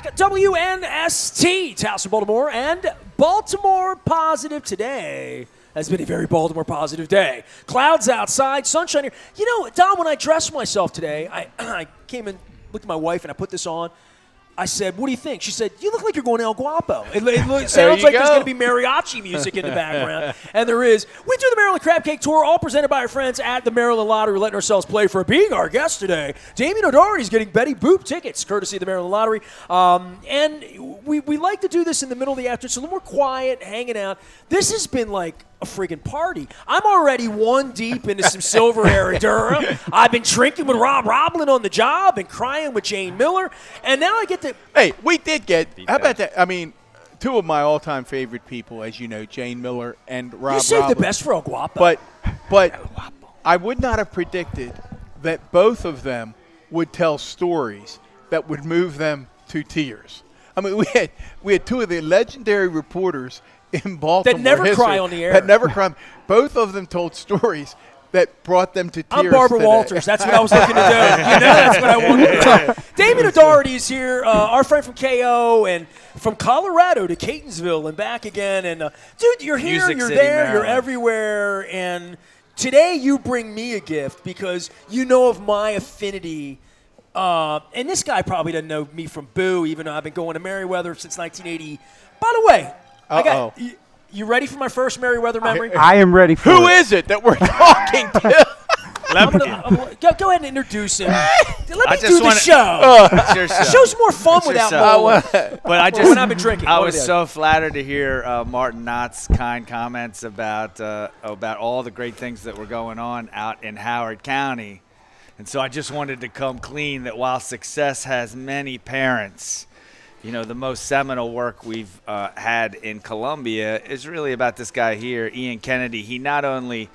back. WNST, Towson, Baltimore, and Baltimore positive today. Has been a very Baltimore positive day. Clouds outside, sunshine here. You know, Don, when I dressed myself today, I came in, looked at my wife, and I put this on. I said, what do you think? She said, you look like you're going to El Guapo. It sounds like there's going to be mariachi music in the background. And there is. We do the Maryland Crab Cake Tour, all presented by our friends at the Maryland Lottery. We're letting ourselves play for being our guest today. Damian O'Doherty is getting Betty Boop tickets, courtesy of the Maryland Lottery. And we like to do this in the middle of the afternoon. It's a little more quiet, hanging out. This has been like a friggin' party. I'm already one deep into some silver Herradura. I've been drinking with Rob Roblin on the job and crying with Jane Miller. And now I get to – Hey, we did get – how about that? I mean, two of my all-time favorite people, as you know, Jane Miller and Rob Roblin. You saved the best for El Guapo. But I would not have predicted that both of them would tell stories that would move them to tears. I mean, we had two of the legendary reporters in Baltimore that never cry on the air. That never cry. Both of them told stories that brought them to tears. I'm Barbara today. Walters. That's what I was looking to do. You know, that's what I wanted to do. Damian O'Doherty is here, our friend from KO, and from Colorado to Catonsville and back again. And dude, you're here, Music you're City, there, Maryland. you're everywhere. And today you bring me a gift because you know of my affinity. And this guy probably doesn't know me from Boo, even though I've been going to Merriweather since 1980. By the way, you ready for my first Merriweather memory? I am ready for Who is it that we're talking to? Go ahead and introduce him. Let me just do the wanna- show. It's your show. The show's more fun without Mo. But I when I've been drinking. I What was are they? so flattered to hear Martin Knott's kind comments about all the great things that were going on out in Howard County. And so I just wanted to come clean that while success has many parents, you know, the most seminal work we've had in Columbia is really about this guy here, Ian Kennedy. He not only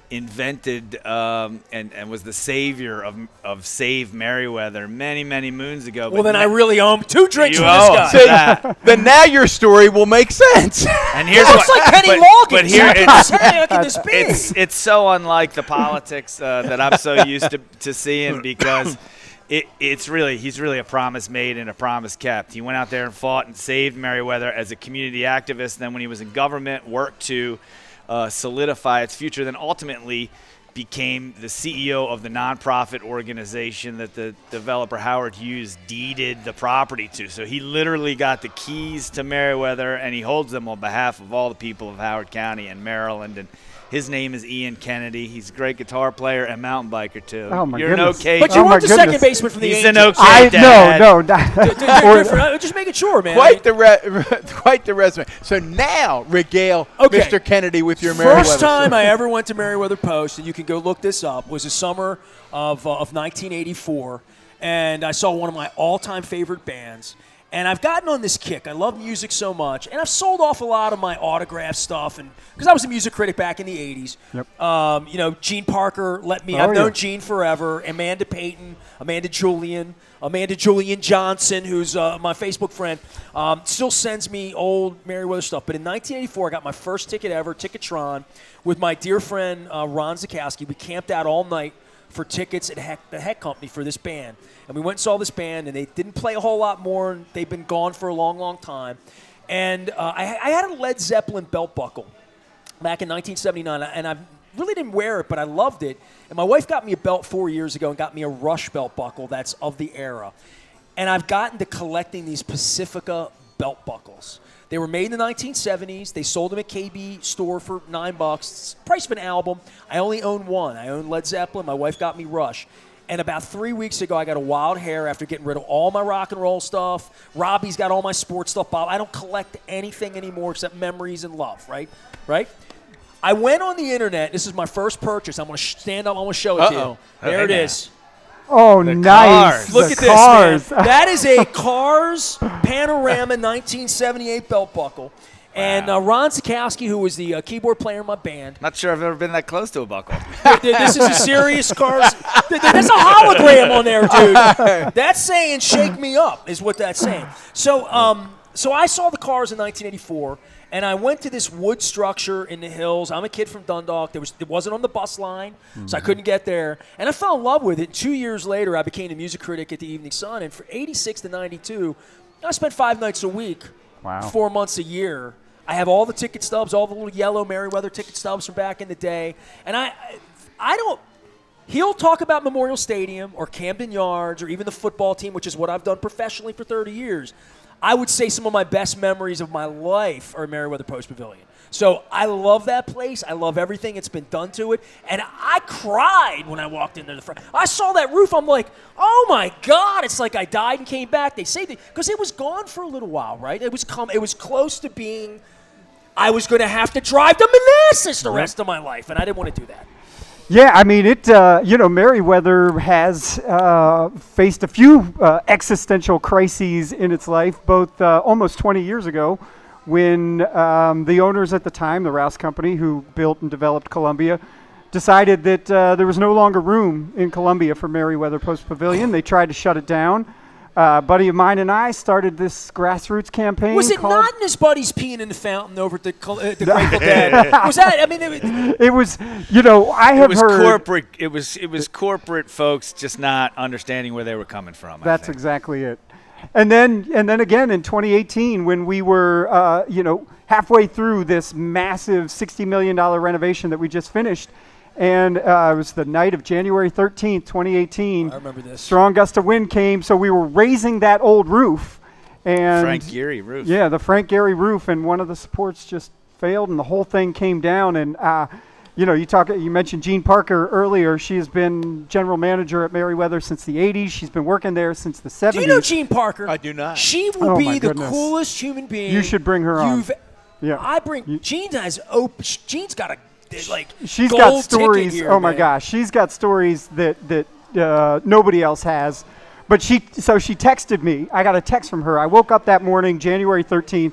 invented and was the savior of Save Merriweather many, many moons ago. Well, then I really owe him 2 drinks You from this owe guy. him that. Then now your story will make sense. And here's It looks what, like Kenny but Loggins. here How can this be? it's so unlike the politics that I'm so used to seeing because he's really a promise made and a promise kept. He went out there and fought and saved Merriweather as a community activist. And then when he was in government, worked to solidify its future, then ultimately became the CEO of the nonprofit organization that the developer Howard Hughes deeded the property to. So he literally got the keys to Merriweather, and he holds them on behalf of all the people of Howard County and Maryland. And his name is Ian Kennedy. He's a great guitar player and mountain biker, too. Oh, my You're goodness. an okay. But you Oh, my weren't the second goodness. baseman from the He's Angels. an okay dad. No. Just making sure, man. Quite the resume. So now regale Mr. Kennedy with your Merriweather. First time I ever went to Merriweather Post, and you can go look this up, was the summer of 1984, and I saw one of my all-time favorite bands. And I've gotten on this kick. I love music so much. And I've sold off a lot of my autograph stuff because I was a music critic back in the 80s. Yep. You know, Gene Parker let me. I've known Gene forever. Amanda Payton, Amanda Julian Johnson, who's my Facebook friend, still sends me old Merriweather stuff. But in 1984, I got my first ticket ever, Ticketron, with my dear friend Ron Zakowski. We camped out all night for tickets at the Heck Company for this band. And we went and saw this band, and they didn't play a whole lot more. And they've been gone for a long, long time. And I had a Led Zeppelin belt buckle back in 1979, and I really didn't wear it, but I loved it. And my wife got me a belt 4 years ago and got me a Rush belt buckle that's of the era. And I've gotten to collecting these Pacifica belt buckles. They were made in the 1970s. They sold them at KB store for $9. It's the price of an album. I only own one. I own Led Zeppelin. My wife got me Rush. And about 3 weeks ago, I got a wild hair after getting rid of all my rock and roll stuff. Robbie's got all my sports stuff. Bob, I don't collect anything anymore except memories and love, right? I went on the internet. This is my first purchase. I'm going to stand up. I'm going to show it to you. There it is. Oh, nice. Cars. Look at this, man. That is a Cars Panorama 1978 belt buckle. And Ron Zakowski, who was the keyboard player in my band. Not sure I've ever been that close to a buckle. This is a serious Cars. There's a hologram on there, dude. That's saying "Shake Me Up" is what that's saying. So I saw the Cars in 1984, and I went to this wood structure in the hills. I'm a kid from Dundalk. It wasn't on the bus line, so I couldn't get there. And I fell in love with it. 2 years later, I became a music critic at the Evening Sun. And for 86 to 92, I spend 5 nights a week, Wow. 4 months a year. I have all the ticket stubs, all the little yellow Merriweather ticket stubs from back in the day. And I don't – he'll talk about Memorial Stadium or Camden Yards or even the football team, which is what I've done professionally for 30 years. I would say some of my best memories of my life are Merriweather Post Pavilion. So I love that place. I love everything that's been done to it. And I cried when I walked into the front. I saw that roof. I'm like, oh, my God. It's like I died and came back. They saved it. Because it was gone for a little while, right? It was close to being I was going to have to drive to Manassas the rest of my life. And I didn't want to do that. Yeah, I mean, Merriweather has faced a few existential crises in its life, both almost 20 years ago when the owners at the time, the Rouse company, who built and developed Columbia, decided that there was no longer room in Columbia for Merriweather Post Pavilion. They tried to shut it down. A buddy of mine and I started this grassroots campaign. Was it not in his buddies peeing in the fountain over at the Grateful Dead? Was that? I mean, it was. I have heard corporate. It was corporate folks just not understanding where they were coming from. That's exactly it. And then again in 2018, when we were halfway through this massive $60 million renovation that we just finished. And it was the night of January 13th, 2018. I remember this. Strong gust of wind came, so we were raising that old roof. And Frank Gehry roof. Yeah, the Frank Gehry roof, and one of the supports just failed, and the whole thing came down. And you mentioned Jean Parker earlier. She has been general manager at Merriweather since the 80s. She's been working there since the 70s. Do you know Jean Parker? I do not. She will be the coolest human being. You should bring her on. Jean's got a she's gold got stories. Here, oh my gosh, she's got stories that nobody else has. But she texted me. I got a text from her. I woke up that morning, January 13th,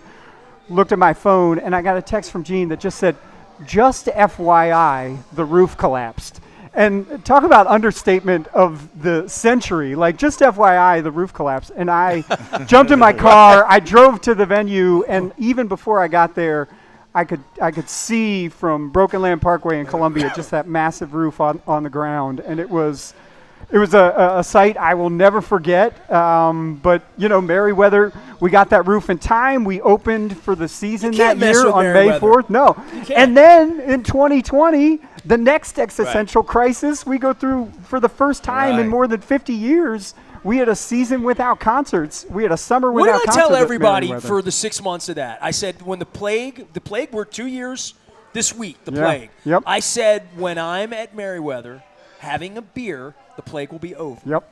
looked at my phone, and I got a text from Jean that just said, "Just FYI, the roof collapsed." And talk about understatement of the century. Like, just FYI, the roof collapsed. And I jumped in my car. I drove to the venue, and even before I got there, I could see from Broken Land Parkway in Columbia just that massive roof on the ground, and it was a sight I will never forget. But Merriweather, we got that roof in time. We opened for the season that year on May 4th. No, and then in 2020, the next existential crisis we go through for the first time in more than 50 years. We had a season without concerts. We had a summer without concerts. What did I tell everybody for the 6 months of that? I said when the plague were 2 years this week, plague. Yep. I said when I'm at Merriweather having a beer, the plague will be over. Yep.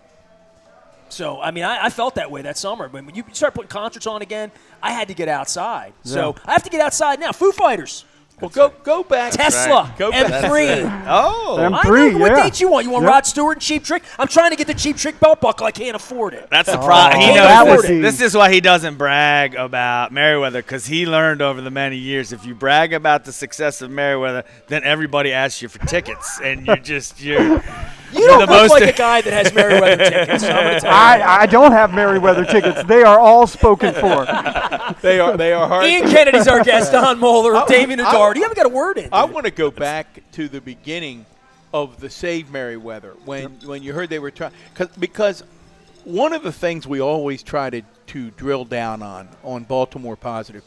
So, I mean, I felt that way that summer. When you start putting concerts on again, I had to get outside. Yeah. So I have to get outside now. Foo Fighters. Well, go back. Tesla, right. Go back. M3. Oh, M3, I know. What date you want? You want Rod Stewart and Cheap Trick? I'm trying to get the Cheap Trick belt buckle. I can't afford it. That's the problem. He knows this is why he doesn't brag about Merriweather, because he learned over the many years, if you brag about the success of Merriweather, then everybody asks you for tickets, and You don't look like a guy that has Merriweather tickets. I don't have Merriweather tickets. They are all spoken for. They are hard. Ian Kennedy's our guest. Don Moeller, Damian O'Doherty. You haven't got a word in. I want to go back to the beginning of the Save Merriweather when you heard they were trying, because one of the things we always try to drill down on Baltimore Positive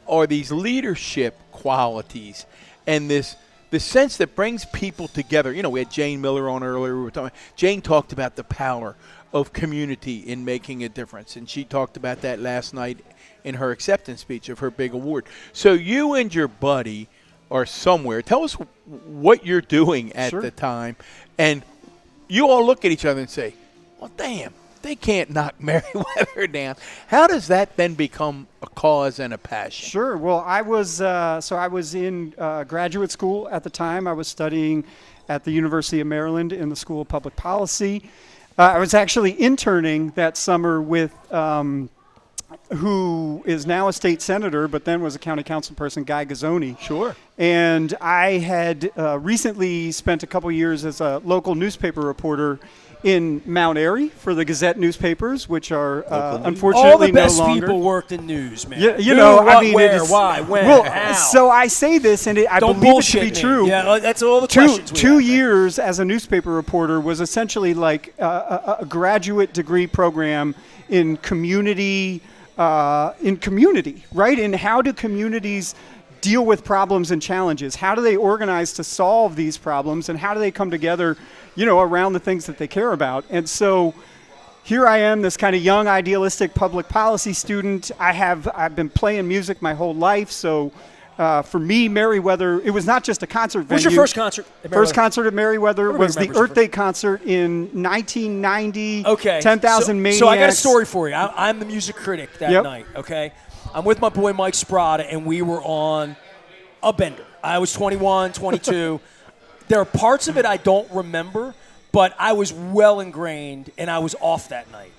are these leadership qualities and the sense that brings people together. We had Jane Miller on earlier. We were talking. Jane talked about the power of community in making a difference, and she talked about that last night in her acceptance speech of her big award. So you and your buddy are somewhere. Tell us what you're doing at the time, and you all look at each other and say, "Well, damn, they can't knock Merriweather down." How does that then become a cause and a passion? Sure. Well, I was in graduate school at the time. I was studying at the University of Maryland in the School of Public Policy. I was actually interning that summer with who is now a state senator, but then was a county council person, Guy Gazzoni. Sure. And I had recently spent a couple years as a local newspaper reporter in Mount Airy for the Gazette newspapers, which are unfortunately no longer. All the best people worked in news, man. Where, why, when, how? So I say this, and I believe it to be true. Yeah, that's all the questions we have. 2 years as a newspaper reporter was essentially like a graduate degree program in community in community, right? And how do communities deal with problems and challenges? How do they organize to solve these problems, and how do they come together, around the things that they care about? And so here I am, this kind of young, idealistic public policy student. I've been playing music my whole life, so for me, Merriweather, it was not just a concert venue. What was your first concert at Merriweather? First concert at Merriweather was the Earth Day concert in 1990. Okay. 10,000 Maniacs. So I got a story for you. I'm the music critic that night, okay? I'm with my boy Mike Sprada, and we were on a bender. I was 21, 22. There are parts of it I don't remember, but I was well ingrained, and I was off that night.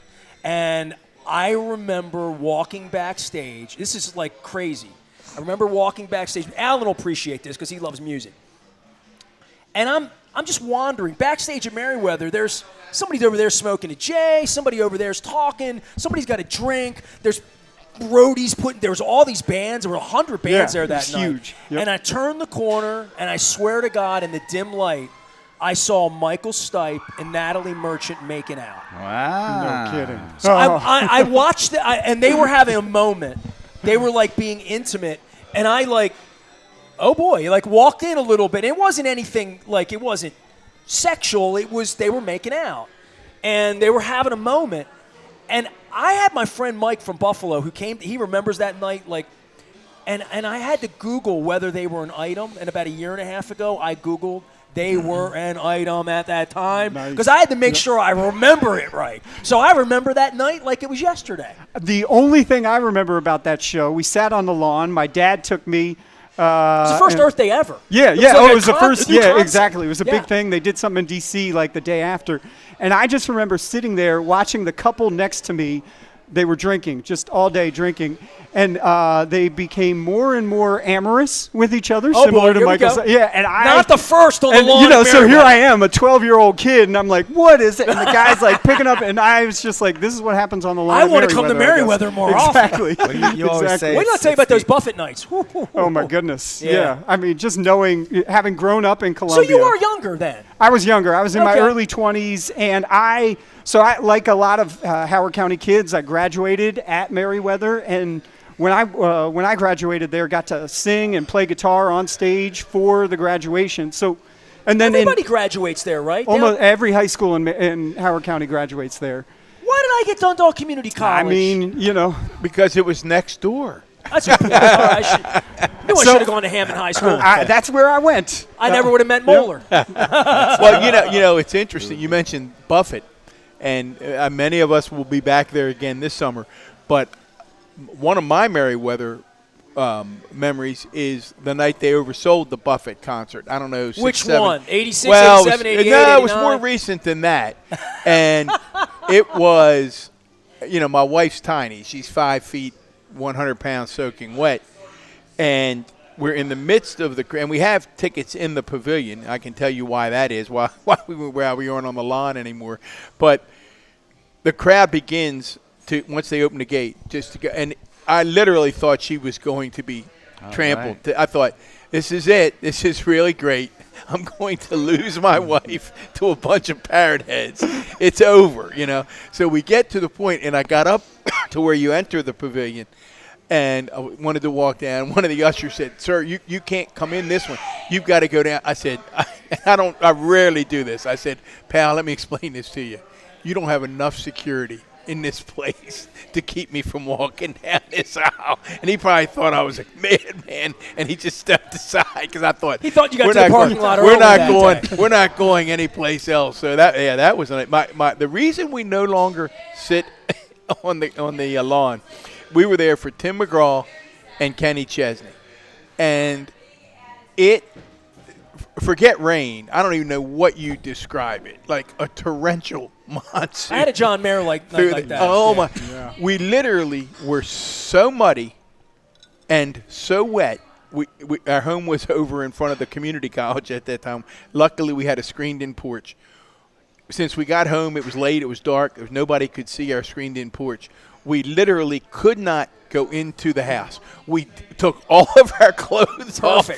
And I remember walking backstage. This is like crazy. I remember walking backstage. Alan will appreciate this because he loves music. And I'm just wandering. Backstage at Merriweather, there's somebody over there smoking a J, somebody over there's talking, somebody's got a drink, there's roadies there was all these bands, there were 100 bands there that night. Huge. Yep. And I turned the corner, and I swear to God, in the dim light, I saw Michael Stipe and Natalie Merchant making out. Wow. No kidding. So I watched it, and they were having a moment. They were like being intimate, and I oh boy, walked in a little bit. It wasn't anything it wasn't sexual. They were making out, and they were having a moment. And I had my friend Mike from Buffalo who came. He remembers that night, and I had to Google whether they were an item. And about a year and a half ago, I Googled. They were an item at that time because I had to make sure I remember it right. So I remember that night like it was yesterday. The only thing I remember about that show, we sat on the lawn. My dad took me. It was the first Earth Day ever. Yeah. It was the first. Yeah, concept. exactly. It was a big thing. They did something in D.C. the day after. And I just remember sitting there watching the couple next to me. They were drinking, just all day drinking. And they became more and more amorous with each other, similar to Michael's. Yeah, and not the first on the lawn. So here I am, a 12-year-old kid, and I'm like, "What is it?" And the guy's picking up, and I was just like, "This is what happens on the lawn." I want to come to Merriweather more often. Exactly. Well, you always say. Wait till I tell you about those Buffett nights. Oh my goodness. Yeah. I mean, just having grown up in Columbia. So you were younger then. I was younger. I was in my early 20s, and I like a lot of Howard County kids, I graduated at Merriweather, and when I graduated there, got to sing and play guitar on stage for the graduation. So, and then everybody graduates there, right? Almost every high school in Howard County graduates there. Why did I get Dundalk Community College? I mean, because it was next door. That's a point. I should have gone to Hammond High School. That's where I went. I never would have met Moeller. Well, it's interesting. You mentioned Buffett, and many of us will be back there again this summer. But one of my Merriweather memories is the night they oversold the Buffett concert. I don't know. Which one? 86, well, 87, 88, no, 89? it was more recent than that. And it was, my wife's tiny. She's 5 feet, 100 pounds soaking wet. And we're in the midst of and we have tickets in the pavilion. I can tell you why that is, why we aren't on the lawn anymore. But the crowd begins once they open the gate, just to go. And I literally thought she was going to be trampled. Right. I thought, this is it. This is really great. I'm going to lose my wife to a bunch of parrot heads. It's over, So we get to the point, and I got up to where you enter the pavilion, and I wanted to walk down. One of the ushers said, "Sir, you can't come in this one. You've got to go down." I said, I rarely do this. I said, "Pal, let me explain this to you. You don't have enough security in this place to keep me from walking down this aisle." And he probably thought I was a madman, and he just stepped aside because I thought he thoued you got to the parking lot. We're not going anyplace else. So that was the reason we no longer sit on the lawn. We were there for Tim McGraw and Kenny Chesney, and forget rain. I don't even know what you describe it, like a torrential monsoon. I had a John Mayer like that. Oh my! Yeah. We literally were so muddy and so wet. Our home was over in front of the community college at that time. Luckily, we had a screened-in porch. Since we got home, it was late. It was dark. Nobody could see our screened-in porch. We literally could not go into the house. We took all of our clothes off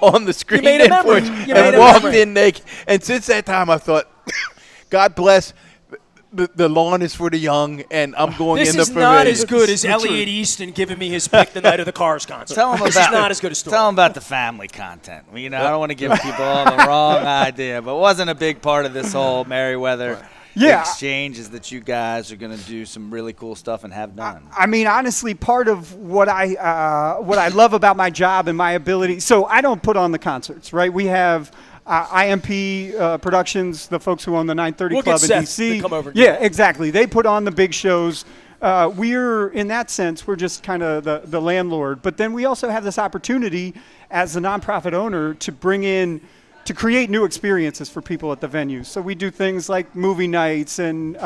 on the screened-in porch and walked in naked. And since that time, I thought, God bless the lawn is for the young, and I'm going this in the is not pavilion. as good as Elliot Easton giving me his pick the night of the Cars concert. Tell him this about is not as good a story. Tell him about the family content. Well, I don't want to give people all the wrong idea, but it wasn't a big part of this whole Merriweather exchange is that you guys are going to do some really cool stuff and have done. I mean, honestly, part of what I love about my job and my ability. So I don't put on the concerts, right? We have IMP Productions, the folks who own the 930 Club in DC. Come over exactly. They put on the big shows. We're, in that sense, we're just kind of the landlord. But then we also have this opportunity as a nonprofit owner to bring in, to create new experiences for people at the venues. So we do things like movie nights and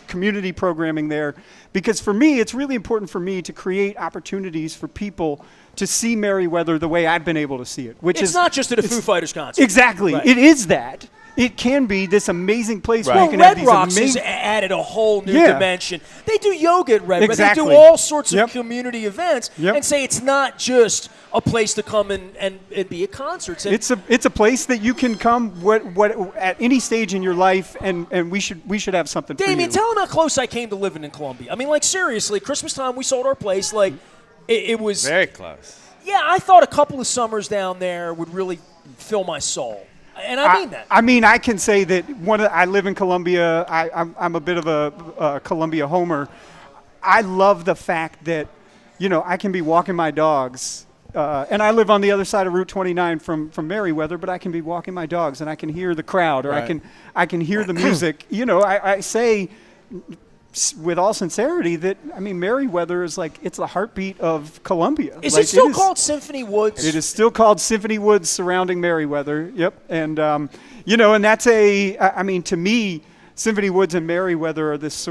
community programming there. Because for me, it's really important for me to create opportunities for people to see Merriweather the way I've been able to see it. It's not just at a Foo Fighters concert. Exactly. Right. It is that. It can be this amazing place where Well, you can Red have these Rocks amazing... has added a whole new dimension. They do yoga at Red Rocks. Exactly. They do all sorts of community events and say it's not just a place to come and be at concerts. And it's a place that you can come at any stage in your life, and we should have something for you. Damian, tell them how close I came to living in Columbia. I mean, like, seriously, Christmas time we sold our place. Like, it was very close. Yeah, I thought a couple of summers down there would really fill my soul. And I mean that. I mean, I can say that I live in Columbia. I'm a bit of a Columbia homer. I love the fact that, I can be walking my dogs. And I live on the other side of Route 29 from Merriweather, but I can be walking my dogs and I can hear the crowd, or I can hear the music. I say with all sincerity that, Merriweather is it's the heartbeat of Columbia. Is it still called Symphony Woods? It is still called Symphony Woods surrounding Merriweather. Yep. And, and that's to me, Symphony Woods and Merriweather are this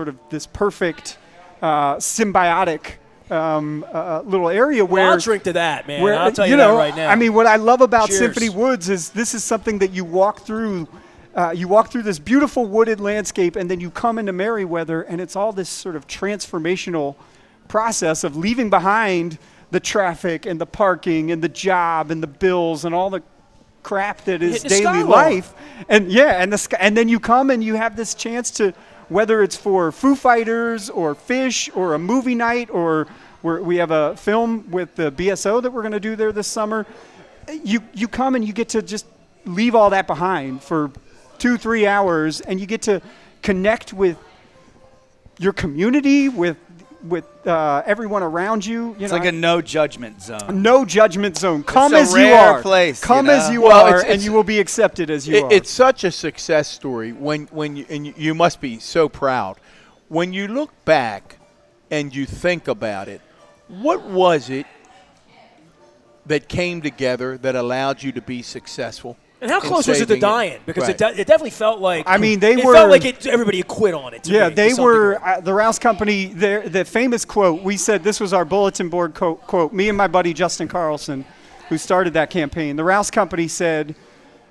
perfect symbiotic little area where I'll drink to that, man. I'll tell you that right now. What I love about Cheers. Symphony Woods is this is something that you walk through. You walk through this beautiful wooded landscape, and then you come into Merriweather, and it's all this sort of transformational process of leaving behind the traffic and the parking and the job and the bills and all the crap that is daily life. And and then you come and you have this chance to, whether it's for Foo Fighters or Fish or a movie night, or we have a film with the BSO that we're going to do there this summer. You come and you get to just leave all that behind for 2-3 hours, and you get to connect with your community, with everyone around you. It's like a no judgment zone. No judgment zone. Come it's as a rare you are. Place, Come as you are, and you will be accepted as you are. It's such a success story when you must be so proud. When you look back and you think about it, what was it that came together that allowed you to be successful? And how close was it to dying? Because it definitely felt like everybody had quit on it. They were the Rouse Company. The famous quote. We said this was our bulletin board quote. Me and my buddy Justin Carlson, who started that campaign. The Rouse Company said,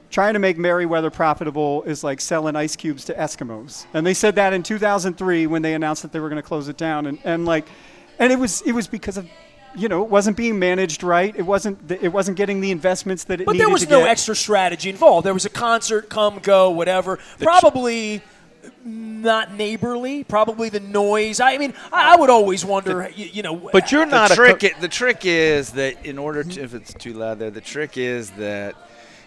"Trying to make Merriweather profitable is like selling ice cubes to Eskimos." And they said that in 2003 when they announced that they were going to close it down. And it was because of, it wasn't being managed right. It wasn't getting the investments that it needed to get. But there was no extra strategy involved. There was a concert, come, go, whatever. Probably not neighborly. Probably the noise. I would always wonder, But you're not the trick is that in order to, if it's too loud there, the trick is that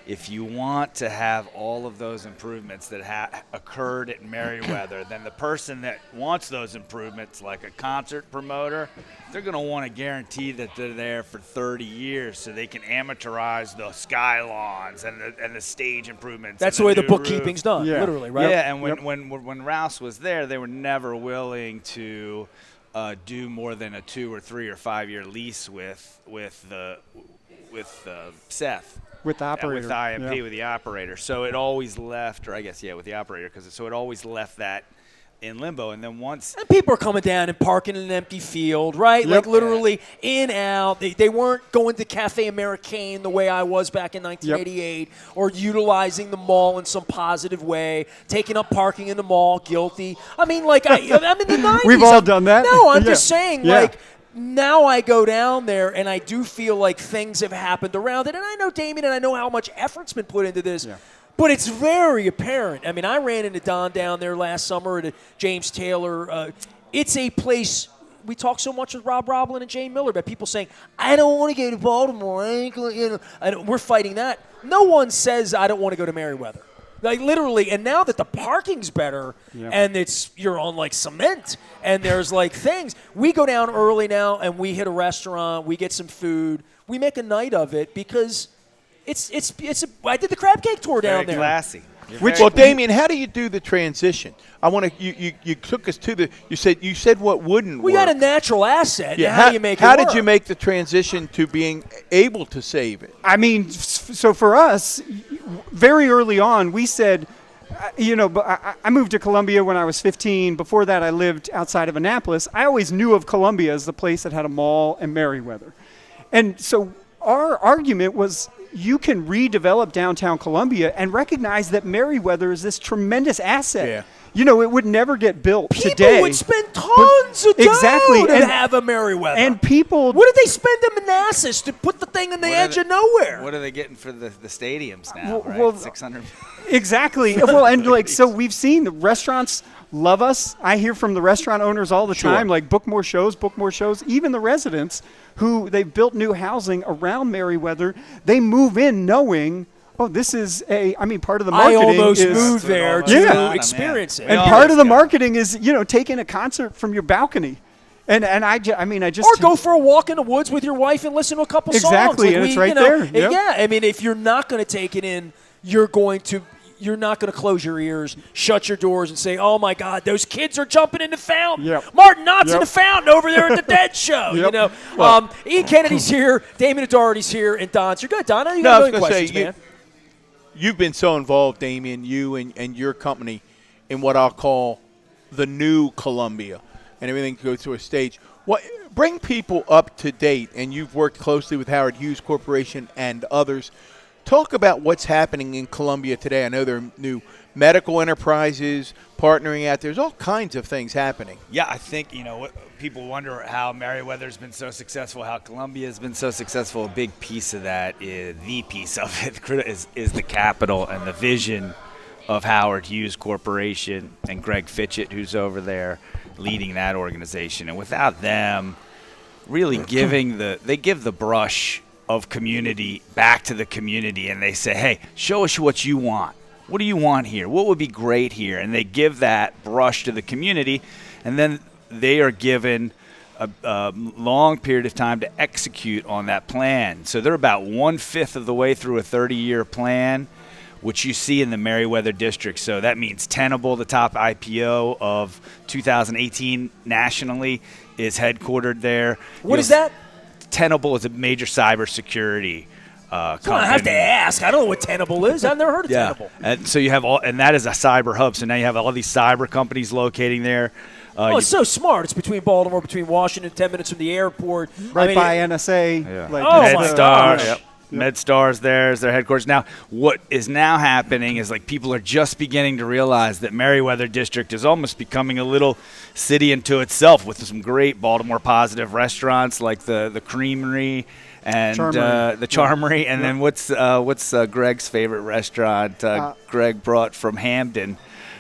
if you want to have all of those improvements that occurred at Merriweather, then the person that wants those improvements, like a concert promoter, they're going to want to guarantee that they're there for 30 years so they can amateurize the skylawns and the stage improvements. That's the way the bookkeeping's done, literally, right? Yeah, and when Rouse was there, they were never willing to do more than a 2 or 3 or 5 year lease with Seth. With the operator. With the IMP, with the operator. So it always left, or I guess, with the operator, so it always left that in limbo. And then once... And people are coming down and parking in an empty field, right? Like literally in, out. They weren't going to Cafe Americain the way I was back in 1988 or utilizing the mall in some positive way, taking up parking in the mall, guilty. I'm in the 90s. We've all done that. No, I'm just saying, now I go down there and I do feel like things have happened around it. And I know Damian and I know how much effort's been put into this. Yeah. But it's very apparent. I mean, I ran into Don down there last summer at James Taylor. It's a place. We talk so much with Rob Roblin and Jane Miller about people saying, I don't want to go to Baltimore. I ain't going, and we're fighting that. No one says, I don't want to go to Merriweather. Like, literally, and now that the parking's better and you're on, like, cement and there's, like, things. We go down early now and we hit a restaurant. We get some food. We make a night of it because I did the crab cake tour down there. Very classy. Well, Damian, how do you do the transition? I want to. You took us to the. You said what wouldn't. We work. got a natural asset. Yeah. How do you make it How work? did you make the transition to being able to save it? I mean, so for us, very early on, we said, I moved to Columbia when I was 15. Before that, I lived outside of Annapolis. I always knew of Columbia as the place that had a mall and Merriweather. And so our argument was, you can redevelop downtown Columbia and recognize that Merriweather is this tremendous asset. Yeah. It would never get built People today. would spend tons of dough to have a Merriweather. And people... What did they spend in Manassas to put the thing in the edge of nowhere? What are they getting for the stadiums now, right? Well, 600. Exactly. Well, and so we've seen the restaurants love us. I hear from the restaurant owners all the time, like, book more shows. Even the residents who they've built new housing around Merriweather, they move in knowing, this is part of the marketing I almost is moved there to experience it. And part of the marketing is, taking a concert from your balcony. And I just or go for a walk in the woods with your wife and listen to a couple songs. Exactly, and it's right there. Yep. Yeah, I mean, if you're not going to take it in, you're not going to close your ears, shut your doors, and say, "Oh my God, those kids are jumping in the fountain." Yep. Martin Knott's in the fountain over there at the Dead Show. Ian Kennedy's here, Damian O'Doherty's here, and Don's. You're good, Don. You got a million questions, man. You've been so involved, Damian, you and your company, in what I'll call the new Columbia, and everything goes through a stage. Bring people up to date, and you've worked closely with Howard Hughes Corporation and others. Talk about what's happening in Columbia today. I know there are new medical enterprises partnering out there. There's all kinds of things happening. Yeah, I think, people wonder how Merriweather's been so successful, how Columbia's been so successful. A big piece of that is the capital and the vision of Howard Hughes Corporation and Greg Fitchett, who's over there leading that organization. And without them really they give the brush of community back to the community, and they say, hey, show us what you want. What do you want here? What would be great here? And they give that brush to the community, and then they are given a long period of time to execute on that plan. So they're about 1/5 of the way through a 30-year plan, which you see in the Merriweather District. So that means Tenable, the top IPO of 2018 nationally, is headquartered there. What is that? Tenable is a major cybersecurity company. I have to ask. I don't know what Tenable is. I've never heard of Tenable. And so you have and that is a cyber hub. So now you have all these cyber companies locating there. It's so smart. It's between Baltimore, between Washington, 10 minutes from the airport. Right by NSA. Yeah. MedStar. MedStar's there is their headquarters. Now, what is now happening is people are just beginning to realize that Merriweather District is almost becoming a little city unto itself with some great Baltimore positive restaurants like the Creamery and the Charmery. And then what's Greg's favorite restaurant? Greg brought from Hamden.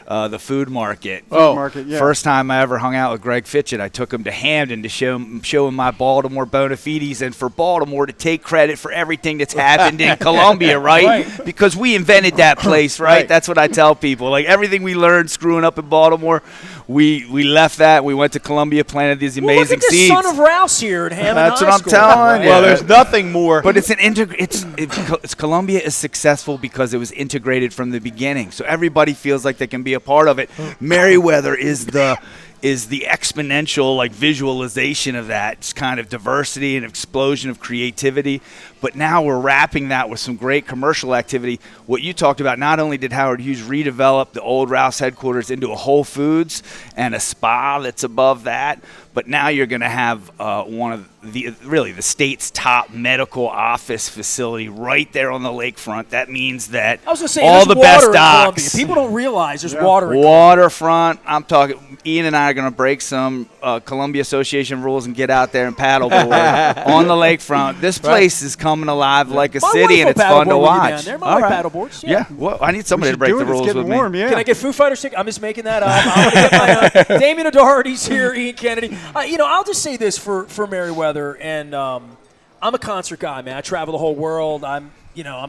The Food Market. First time I ever hung out with Greg Fitchett, I took him to Hamden to show him my Baltimore bona fides, and for Baltimore to take credit for everything that's happened in Columbia, right? Because we invented that place, right? That's what I tell people. Everything we learned screwing up in Baltimore, we left that. We went to Columbia, planted these amazing seeds. Look at the son of Rouse here at Hammond That's High what I'm School. telling you. Well, there's nothing more. But it's Columbia is successful because it was integrated from the beginning. So everybody feels like they can be a part of it. Merriweather is the exponential visualization of that kind of diversity and explosion of creativity. But now we're wrapping that with some great commercial activity. What you talked about, not only did Howard Hughes redevelop the old Rouse headquarters into a Whole Foods and a spa that's above that, But now you're going to have one of the state's top medical office facility right there on the lakefront. That means that I was going to say, all the best docs. People don't realize there's water. Waterfront. I'm talking. Ian and I are going to break some Columbia Association rules and get out there and paddleboard on the lakefront. This place is coming alive like a city, and it's fun to watch. My wife paddleball. Yeah. Well, I need somebody to break the rules with warm, me. Yeah. Can I get Foo Fighters tickets? I'm just making that up. I'm going to get my Damian O'Doherty's here, Ian Kennedy. I'll just say this for Merriweather, and I'm a concert guy, man. I travel the whole world. I'm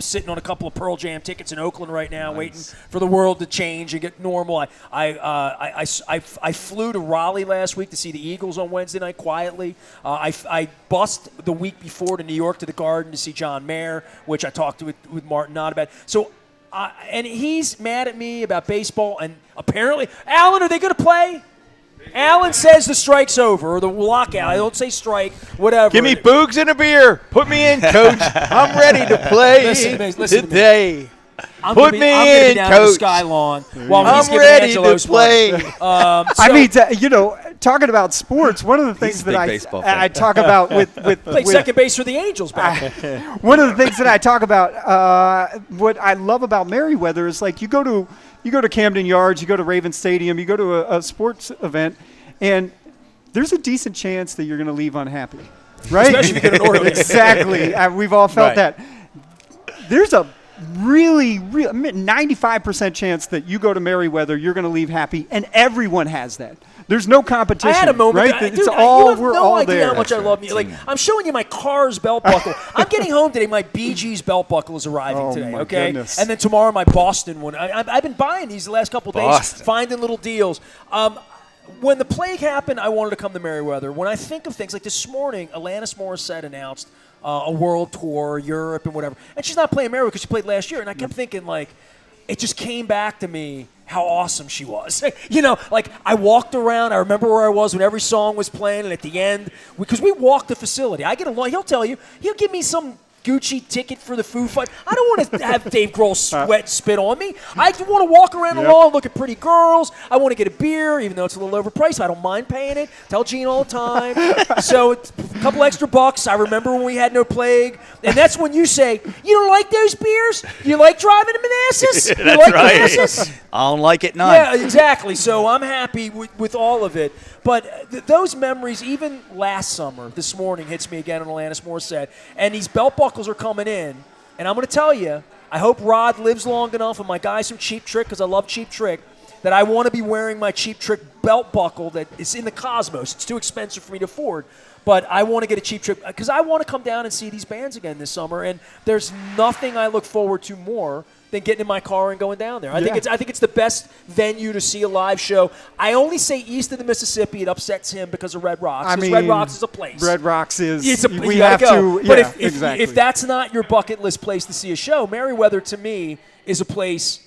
sitting on a couple of Pearl Jam tickets in Oakland right now, waiting for the world to change and get normal. I flew to Raleigh last week to see the Eagles on Wednesday night quietly. I bussed the week before to New York to the Garden to see John Mayer, which I talked with Martin Knott about. So, and he's mad at me about baseball, and apparently, Alan, are they going to play? Alan says the strike's over, or the lockout. I don't say strike, whatever. Give me boogs and a beer. Put me in, Coach. I'm ready to play listen today. I'm Put gonna me in, down Coach. To the Sky Lawn while he's I'm giving ready Angelo to play. Talking about sports, one of the things that I talk about with played second base for the Angels back then. One of the things that I talk about, what I love about Merriweather is like you go to Camden Yards, you go to Raven Stadium, you go to a sports event, and there's a decent chance that you're going to leave unhappy, right? Especially if you get an Orioles. Exactly. We've all felt that. There's a really 95% chance that you go to Merriweather, you're going to leave happy, and everyone has that. There's no competition. I had a moment, right? Dude, it's you all have we're no all idea there. how much I love you. Like I'm showing you my car's belt buckle. I'm getting home today. My Bee Gees belt buckle is arriving today. Okay, goodness. and then tomorrow my Boston one. I've been buying these the last couple of days, finding little deals. When the plague happened, I wanted to come to Merriweather. When I think of things like this morning, Alanis Morissette announced a world tour, Europe and whatever, and she's not playing Merriweather because she played last year. And I kept thinking, like, it just came back to me how awesome she was. Like I walked around. I remember where I was when every song was playing, and at the end, because we walked the facility. I get along. He'll tell you. He'll give me some Gucci ticket for the Foo Fighters. I don't want to have Dave Grohl sweat spit on me. I want to walk around the lawn, look at pretty girls. I want to get a beer, even though it's a little overpriced. I don't mind paying it. Tell Gene all the time. So it's a couple extra bucks. I remember when we had no plague. And that's when you say, you don't like those beers? You like driving to Manassas? You That's like right. Manassas? I don't like it none. Yeah, exactly. So I'm happy with all of it. But those memories, even last summer, this morning, hits me again on Alanis Morissette. And these belt buckles are coming in. And I'm going to tell you, I hope Rod lives long enough and my guys from Cheap Trick, because I love Cheap Trick, that I want to be wearing my Cheap Trick belt buckle that is in the Cosmos. It's too expensive for me to afford. But I want to get a Cheap Trick because I want to come down and see these bands again this summer. And there's nothing I look forward to more than getting in my car and going down there. I think it's the best venue to see a live show. I only say east of the Mississippi. It upsets him because of Red Rocks. Red Rocks is a place. Red Rocks is. We have to. But if that's not your bucket list place to see a show, Merriweather to me is a place.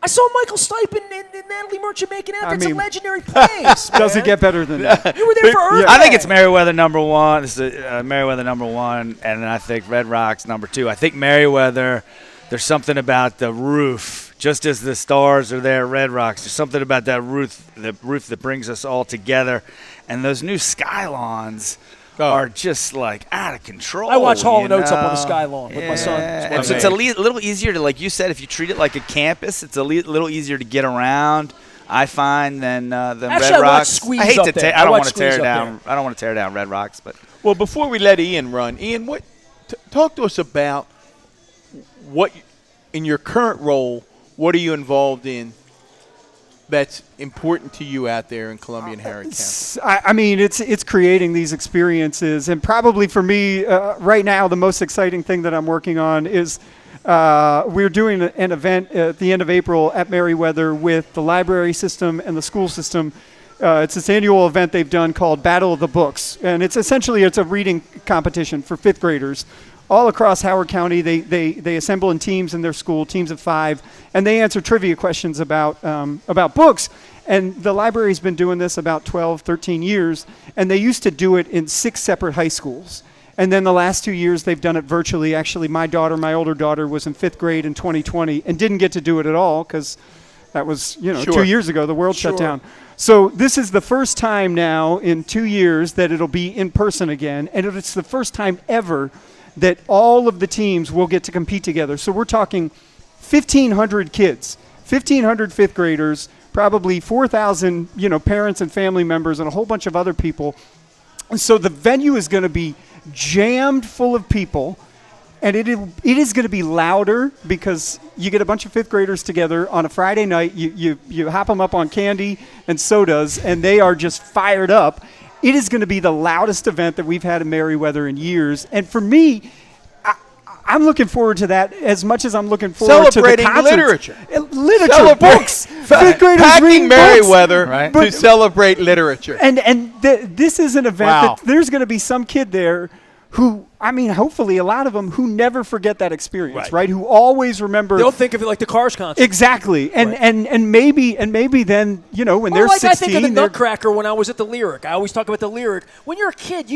I saw Michael Stipe and Natalie Merchant making out. It's a legendary place. Doesn't get better than that. You were there for Earth Day. I think it's Merriweather number one. This is Merriweather number one, and then I think Red Rocks number two. I think Merriweather. There's something about the roof, just as the stars are there at Red Rocks. There's something about that roof that brings us all together. And those new skylawns are just, like, out of control. I watch Hall & Oates up on the Skylawn with my son. And so it's a little easier to, like you said, if you treat it like a campus, it's a little easier to get around, I find, than Red Rocks. I hate to I don't want to tear down. I don't want to tear down Red Rocks, but well, before we let Ian run, Ian, talk to us about what, in your current role, what are you involved in that's important to you out there in Columbia and Harris County? I mean, it's creating these experiences, and probably for me right now, the most exciting thing that I'm working on is we're doing an event at the end of April at Merriweather with the library system and the school system. It's this annual event they've done called Battle of the Books, and it's a reading competition for fifth graders. All across Howard County, they assemble in teams in their school, teams of 5, and they answer trivia questions about books. And the library's been doing this about 12, 13 years, and they used to do it in 6 separate high schools. And then the last 2 years, they've done it virtually. Actually, my older daughter, was in 5th grade in 2020 and didn't get to do it at all because that was, 2 years ago. The world shut down. So this is the first time now in 2 years that it'll be in person again, and it's the first time ever that all of the teams will get to compete together. So we're talking 1,500 kids, 1,500 fifth graders, probably 4,000, parents and family members, and a whole bunch of other people. And so the venue is going to be jammed full of people. And it is going to be louder because you get a bunch of fifth graders together on a Friday night. You hop them up on candy and sodas, and they are just fired up. It is going to be the loudest event that we've had in Merriweather in years. And for me, I'm looking forward to that as much as I'm looking forward to the concerts. literature. Literature, books. Fifth graders Packing reading Merriweather Right. to celebrate literature. And this is an event that there's going to be some kid there who, hopefully a lot of them who never forget that experience, right? Who always remember. They'll think of it like the Cars concert. Exactly. And maybe then, when they're 16. I think of the Nutcracker when I was at the Lyric. I always talk about the Lyric. When you're a kid,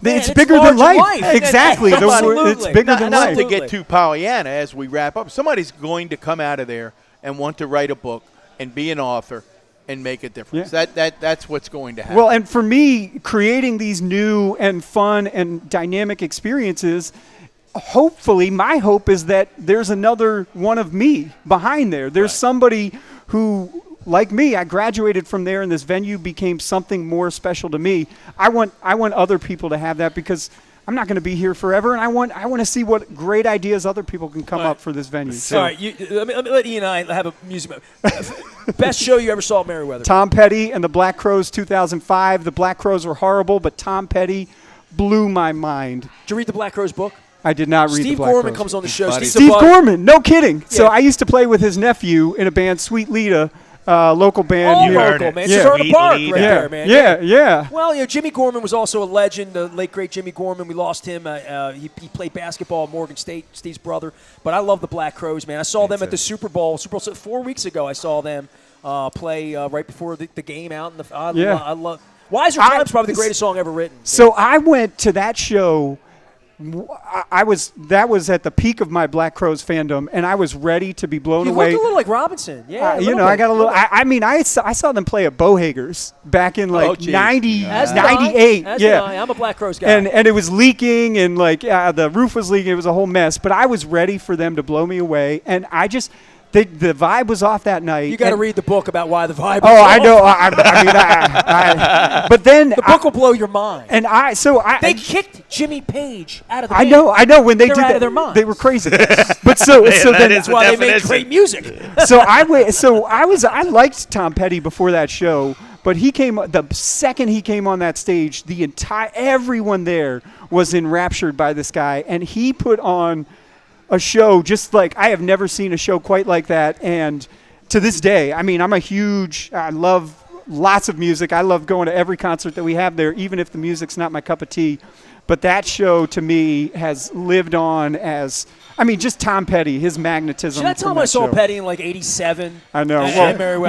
it's bigger than life. Exactly. Absolutely. It's bigger than Not life. to get too Pollyanna as we wrap up, somebody's going to come out of there and want to write a book and be an author and make a difference. Yeah. That's what's going to happen. Well, and for me, creating these new and fun and dynamic experiences, hopefully, my hope is that there's another one of me behind there. There's somebody who, like me, I graduated from there and this venue became something more special to me. I want other people to have that because I'm not going to be here forever, and I want to see what great ideas other people can come up for this venue. All right, let me let Ian and I have a music. Best show you ever saw at Merriweather? Tom Petty and the Black Crowes 2005. The Black Crowes were horrible, but Tom Petty blew my mind. Did you read the Black Crowes book? I did not read Steve the Black Gorman Crowes. comes on the show. Steve Gorman, no kidding. Yeah. So I used to play with his nephew in a band, Sweet Lita, local band. Oh, here. local, man. Yeah. It's Sort of Park right Sweet there, man. Yeah. Well, Jimmy Gorman was also a legend, the late, great Jimmy Gorman. We lost him. He played basketball at Morgan State, Steve's brother. But I love the Black Crowes, man. I saw them at the Super Bowl 4 weeks ago. I saw them play right before the game out. I love Wiser Time's probably the greatest song ever written. So I went to that show. That was at the peak of my Black Crowes fandom, and I was ready to be blown away. You look a little like Robinson, yeah. I got a little. I saw them play at Bowhager's back in 98. I'm a Black Crowes guy. And it was leaking, and the roof was leaking. It was a whole mess. But I was ready for them to blow me away, and I just. The vibe was off that night. You got to read the book about why the vibe. Oh, was I off. know. But then the book will blow your mind. And they kicked Jimmy Page out of the band. I know. When they They're did out that, of their minds. they were crazy. But that's why they made great music. I liked Tom Petty before that show. But the second he came on that stage, everyone there was enraptured by this guy, and he put on a show just like I have never seen a show quite like that. And to this day, I love lots of music. I love going to every concert that we have there, even if the music's not my cup of tea. But that show to me has lived on as, just Tom Petty, his magnetism. Should I tell him I saw Petty in 87? I know.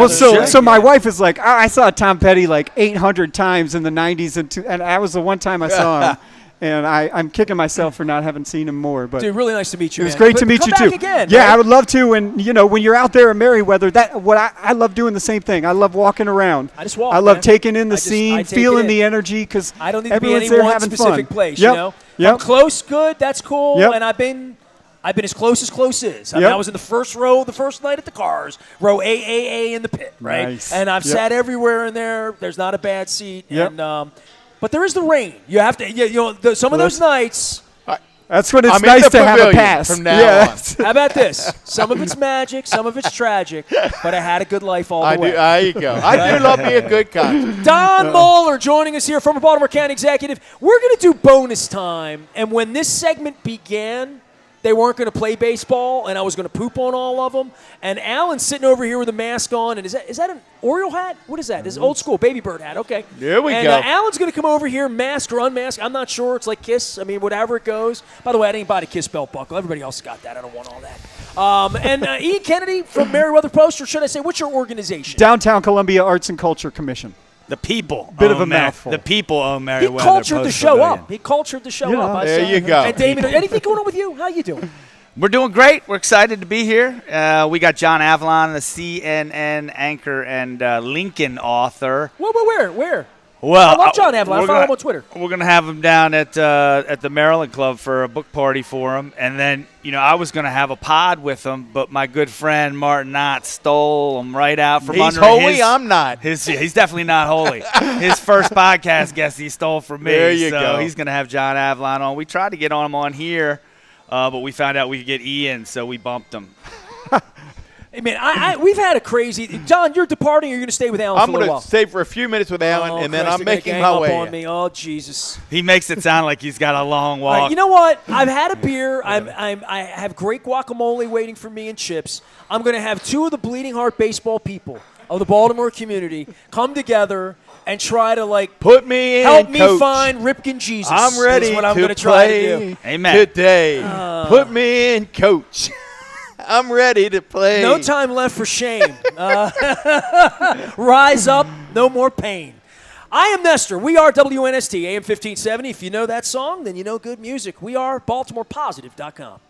So my wife is like, I saw Tom Petty 800 times in the 90s, and that was the one time I saw him. And I'm kicking myself for not having seen him more. But dude, really nice to meet you. It was great to meet you too. Again, yeah, right? I would love to. And when you're out there in Merriweather, I love doing the same thing. I love walking around. I just walk. I love taking in the scene, feeling the energy because I don't need to be everyone's any there one having specific fun. place. Yep. I'm close, good. That's cool. Yep. And I've been as close is. I was in the first row the first night at the Cars, row AAA in the pit, right? Nice. And I've sat everywhere in there. There's not a bad seat. Yep. And but there is the rain. You have to. Some of those nights. That's when it's nice to have a pass. From now on. How about this? Some of it's magic, some of it's tragic, but I had a good life all the way. There you go. I do love me a good concert. Don Moeller joining us here, former Baltimore County executive. We're going to do bonus time, and when this segment began, they weren't going to play baseball, and I was going to poop on all of them. And Alan's sitting over here with a mask on, and is that an Oriole hat? What is that? This is old school baby bird hat. Okay. There we go. And Alan's going to come over here, mask or unmask. I'm not sure. It's like Kiss. Whatever it goes. By the way, I didn't buy the Kiss belt buckle. Everybody else got that. I don't want all that. And Ian Kennedy from Merriweather Post, or should I say, what's your organization? Downtown Columbia Arts and Culture Commission. The people. Bit of a mouthful. The people own Merriweather. He cultured Post the show Pavilion. up. He cultured the show up. There you go. And Damon, anything going on with you? How you doing? We're doing great. We're excited to be here. We got John Avalon, the CNN anchor and Lincoln author. Where? Well, I love John Avalon. I follow him on Twitter. We're going to have him down at the Maryland Club for a book party for him. And then, I was going to have a pod with him, but my good friend Martin Knott stole him right out from under his. He's holy, I'm not. He's definitely not holy. His first podcast guest he stole from me. There you so go. He's going to have John Avalon on. We tried to get him on here, but we found out we could get Ian, so we bumped him. Hey, man, we've had a crazy – John, you're departing or you're going to stay with Alan for a little while? I'm going to stay for a few minutes with Alan, and then I'm making my way on me. Oh, Jesus. He makes it sound like he's got a long walk. Right, you know what? I've had a beer. I have great guacamole waiting for me and chips. I'm going to have two of the bleeding heart baseball people of the Baltimore community come together and try to, put me in, help me coach. Find Ripken Jesus. I'm ready is what I'm to gonna try play to do. Amen. Today. Put me in, coach. I'm ready to play. No time left for shame. Rise up, no more pain. I am Nestor. We are WNST, AM 1570. If you know that song, then you know good music. We are BaltimorePositive.com.